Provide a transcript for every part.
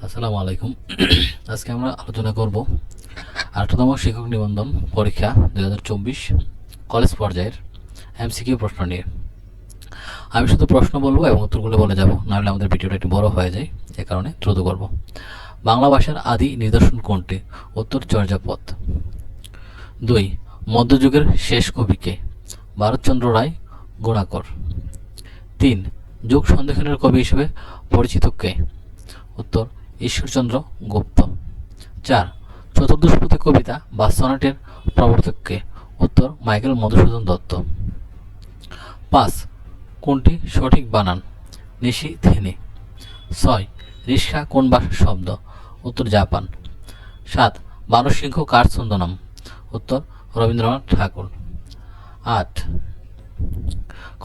আসসালামু আলাইকুম। আজকে আমরা আলোচনা করব 8তম শিক্ষক নিবন্ধন পরীক্ষা 2024 কলেজ পর্যায়ের এমসিকিউ প্রশ্ন নিয়ে। আমি শুধু প্রশ্ন বলবো এবং উত্তরগুলো বলে যাব, নাহলে আমাদের ভিডিওটা একটু বড় হয়ে যায়, এ কারণে দ্রুত করব। বাংলা ভাষার আদি নিদর্শন কোনটি? উত্তর চর্যাপদ। 2. মধ্যযুগের শেষ কবি কে? ভারতচন্দ্র রায় গুণাকর। 3. যুগ সন্ধিক্ষণের কবি হিসেবে পরিচিত কে? উত্তর ঈশ্বরচন্দ্র গুপ্ত। 4. চতুর্দশপদী কবিতা বা সনেটের প্রবর্তক কে? উত্তর মাইকেল মধুসূদন দত্ত। 5. কোনটি সঠিক বানান? নিশি থেনি। 6. রিস্কা কোন ভাষার শব্দ? উত্তর জাপান। 7. বানরসিংহ কার ছদ্মনাম? উত্তর রবীন্দ্রনাথ ঠাকুর। 8.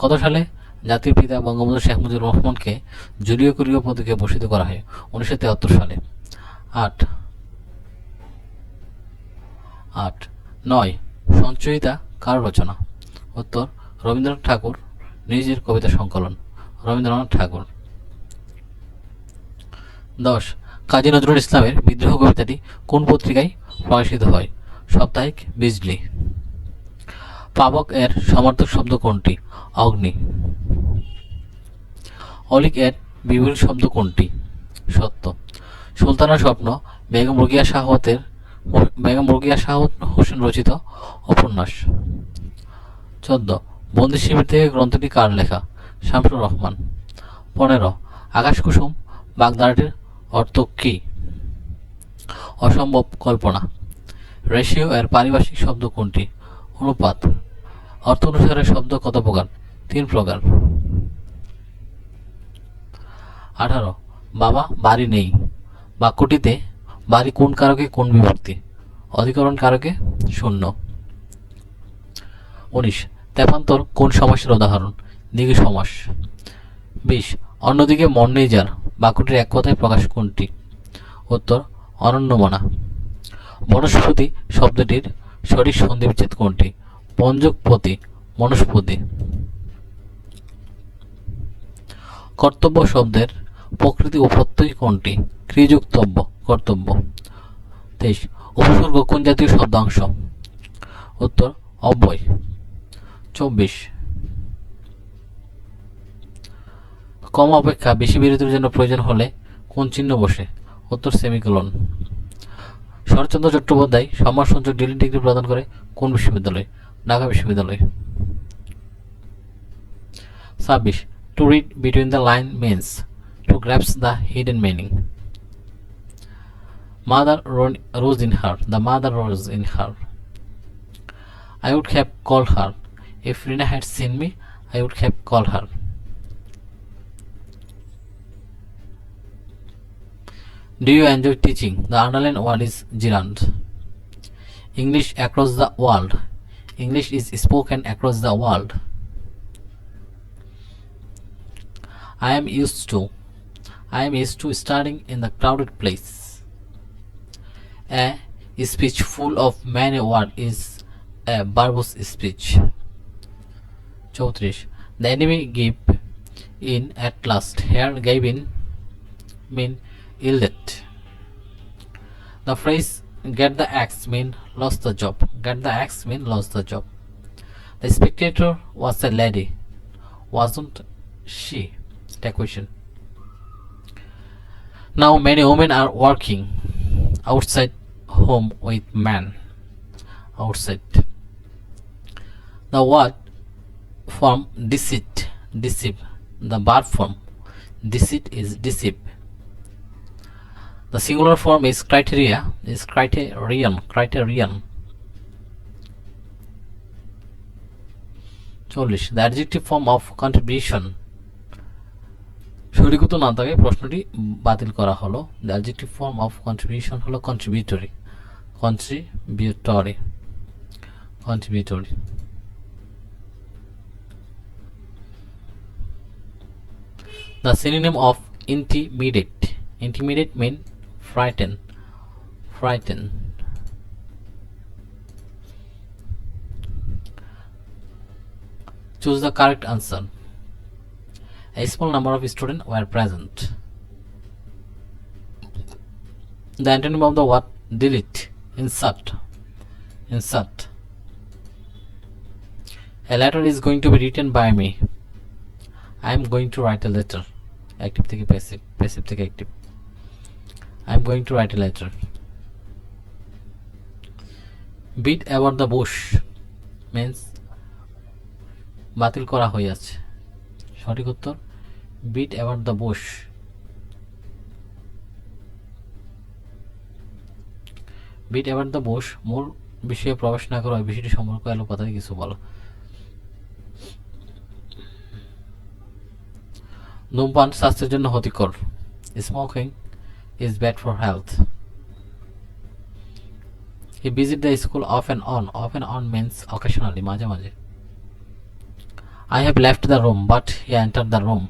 কত সালে জাতির পিতা বঙ্গবন্ধু শেখ মুজিবুর রহমানকে জুলিও কুরিও পদকে ভূষিত করা হয়? 1973 সালে। 8. 9. সঞ্চয়িতা কার রচনা? উত্তর রবীন্দ্রনাথ ঠাকুর নিজের কবিতা সংকলন। রবীন্দ্রনাথ ঠাকুর। 10. কাজী নজরুল ইসলামের বিদ্রোহ কবিতাটি কোন পত্রিকায় প্রকাশিত হয়? সাপ্তাহিক বিজলি। পাবক এর সমার্থক শব্দ কোনটি? অগ্নি। অলিক এর বিপরীত শব্দ কোনটি? সত্য। সুলতানের স্বপ্ন বেগম রোকেয়া শাহ হোসেন রচিত উপন্যাস। 14. বন্দি শিবির থেকে গ্রন্থটি কার লেখা? শামসুর রহমান। 15. আকাশ কুসুম বাগধারাটির অর্থ কী? অসম্ভব কল্পনা। রেশিও এর পারিভাষিক শব্দ কোনটি? অনুপাত। অর্থ অনুসারে শব্দ কত প্রকার? 3 প্রকার। 18. বাবা বাড়ি নেই বাক্যটিতে বাড়ি কোন কারকে কোন বিভক্তি? অধিকরণ কারকে শূন্য। 19. তেপান্তর কোন সমাসের উদাহরণ? দ্বিগু সমাস। 20. অন্যদিকে মন নেই যার বাক্যটির এক কথায় প্রকাশ কোনটি? উত্তর অনন্যমনা। বনস্পতি শব্দটির সঠিক সন্ধি বিচ্ছেদ কোনটি? পঞ্জকপতি বনস্পতি। কর্তব্য শব্দের প্রকৃতি ও প্রত্যয় কোনটি? ক্রিযুক্তব্য কর্তব্য। 23. উপসর্গ কোন জাতীয় শব্দাংশ? উত্তর অব্যয়। 24. কম অপেক্ষা বেশি বিরতির জন্য প্রয়োজন হলে কোন চিহ্ন বসে? উত্তর সেমিকোলন। শরৎচন্দ্র চট্টোপাধ্যায় সম্মানসূচক ডিলিট ডিগ্রি প্রদান করে কোন বিশ্ববিদ্যালয়? ঢাকা বিশ্ববিদ্যালয়। 26. To read between the line means to grasp the hidden meaning. Mother rose in her. The mother rose in her. I would have called her. If Rina had seen me, I would have called her. Do you enjoy teaching? The underlined word is gerund. English across the world. English is spoken across the world. I am used to studying in the crowded place. A speech full of many words is a verbose speech. 34. The enemy gave in at last. Here gave in mean yielded. The phrase get the axe mean lost the job. Get the axe mean lost the job. The spectator was a lady. Wasn't she? A question. Now many women are working outside home with men. Outside. The word form deceive. The verb form deceit is deceive. The singular form is criterion. 40. The adjective form of contribution. সঠিকত না থাকে প্রশ্নটি বাতিল করা হলো। The adjective form of contribution হলো contributory. The synonym of intimidate mean frighten. Choose the correct answer. A small number of students were present. The antonym of the word delete. Insert. Insert. A letter is going to be written by me. I am going to write a letter. Active থেকে passive, passive থেকে active. I am going to write a letter. Beat about the bush means বাতিল করা হইয়াছে। সঠিক উত্তর beat about the bush. beat about the bush মূল বিষয়ে প্রবেশ না করে বিষয়টি সম্পর্কে আলোকপাতে কিছু বলো। ধূমপান স্বাস্থ্যের জন্য ক্ষতিকর। Smoking is bad for health. He visit the school off and on. Off and on means occasionally, মাঝে মাঝে। I have left the room, but he entered the room.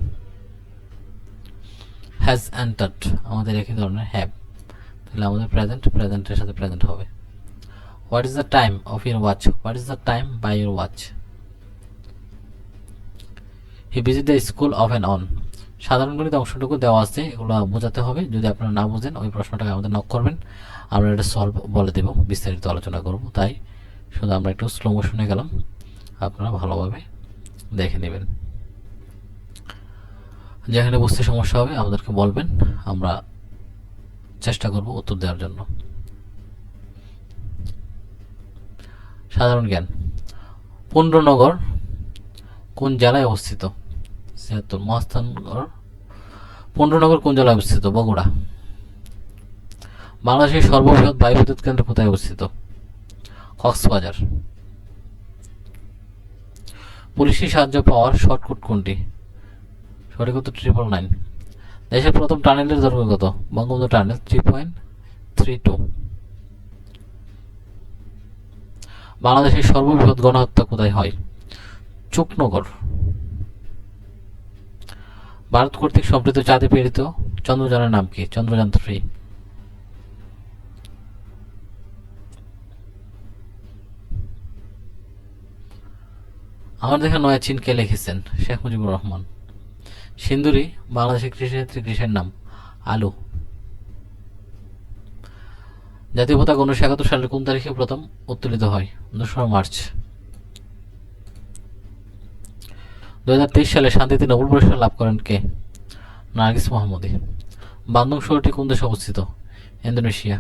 Has entered আমাদের একই ধরনের have, তাহলে আমাদের প্রেজেন্টের সাথে প্রেজেন্ট হবে। What is the time of your watch? What is the time by your watch? He visit the school off and on. সাধারণ গণিত অংশটুকু দেওয়া আছে, এগুলো বোঝাতে হবে। যদি আপনারা না বুঝেন ওই প্রশ্নটাকে আমাদের নক করবেন, আমরা এটা সলভ বলে দেব, বিস্তারিত আলোচনা করব। তাই শুধু আমরা একটু স্লো মোশনে গেলাম, আপনারা ভালোভাবে দেখে নেবেন। যেখানে বুঝতে সমস্যা হবে আমাদেরকে বলবেন, আমরা চেষ্টা করব উত্তর দেওয়ার জন্য। সাধারণ জ্ঞান। পুণ্ড্রনগর কোন জেলায় অবস্থিত? মহাস্থানগড়। পুণ্ড্রনগর কোন জেলায় অবস্থিত? বগুড়া। বাংলাদেশের সর্ববৃহৎ বায়ু বিদ্যুৎ কেন্দ্র কোথায় অবস্থিত? কক্সবাজার। পুলিশি সাহায্য পাওয়ার শর্টকাট কোনটি? সঠিক উত্তর 999। দেশের প্রথম টানেলের দৈর্ঘ্য কত? বঙ্গবন্ধু টানেল 3.32। বাংলাদেশের সর্ববৃহৎ গণহত্যা কোথায় হয়? চুকনগর। ভারত কর্তৃক সম্প্রীত চাঁদে প্রেরিত চন্দ্রযানের নাম কি? চন্দ্রযান 3। আমার দেখা নয়া চীন কে লিখেছেন? শেখ মুজিবুর রহমান। সিন্দুরি বাংলাদেশের কৃষিক্ষেত্রে কৃষির নাম? আলু। জাতীয় পতাকা 1971 সালের কোন তারিখে প্রথম উত্তোলিত হয়? 2 মার্চ। 2023 সালে শান্তিতে নোবেল পুরস্কার লাভ করেন কে? নার্গিস মোহাম্মদী। বান্দং শহরটি কোন দেশে অবস্থিত? ইন্দোনেশিয়া।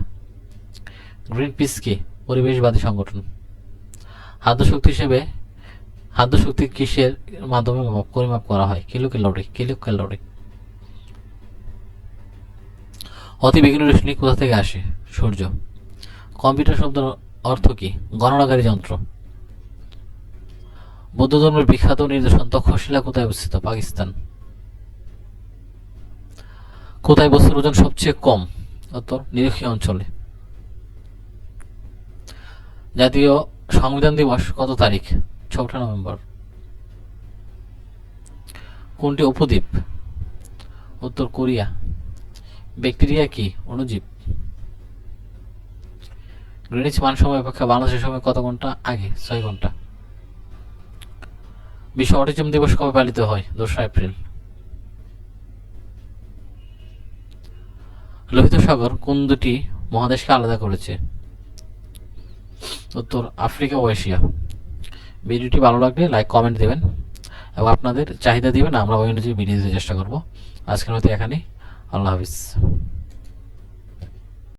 গ্রিন পিস কি? পরিবেশবাদী সংগঠন। খাদ্যশক্তি কিসের মাধ্যমে পরিমাপ করা হয়? কিলোক্যালোরি। অতিবেগুনি রশ্মি কোথা থেকে আসে? সূর্য। কম্পিউটার শব্দের অর্থ কি? গণনাকারী যন্ত্র। বৌদ্ধ ধর্মের বিখ্যাত নিদর্শন তক্ষশিলা কোথায় অবস্থিত? পাকিস্তান। কোথায় বস্তুর ওজন সবচেয়ে কম? উত্তর নিরক্ষীয় অঞ্চলে। জাতীয় সংবিধান দিবস কত তারিখ? 4 নভেম্বর। কোনটি উপদ্বীপ? উত্তর কোরিয়া। ব্যাকটেরিয়া কি? অণুজীব। গ্রিনিচ মান সময় অপেক্ষা বাংলাদেশের সময় কত ঘন্টা আগে? 6 ঘন্টা। বিশ্ব অটিজম দিবস কবে পালিত হয়? 2 এপ্রিল। লোহিত সাগর কোন দুটি মহাদেশকে আলাদা করেছে? উত্তর আফ্রিকা ও এশিয়া। ভিডিওটি ভালো লাগলে লাইক কমেন্ট দেবেন এবং আপনাদের চাহিদা দিবেন, আমরা ওই অনুযায়ী ভিডিও দিতে চেষ্টা করব। আজকের মতো এখানেই। আল্লাহ হাফিজ।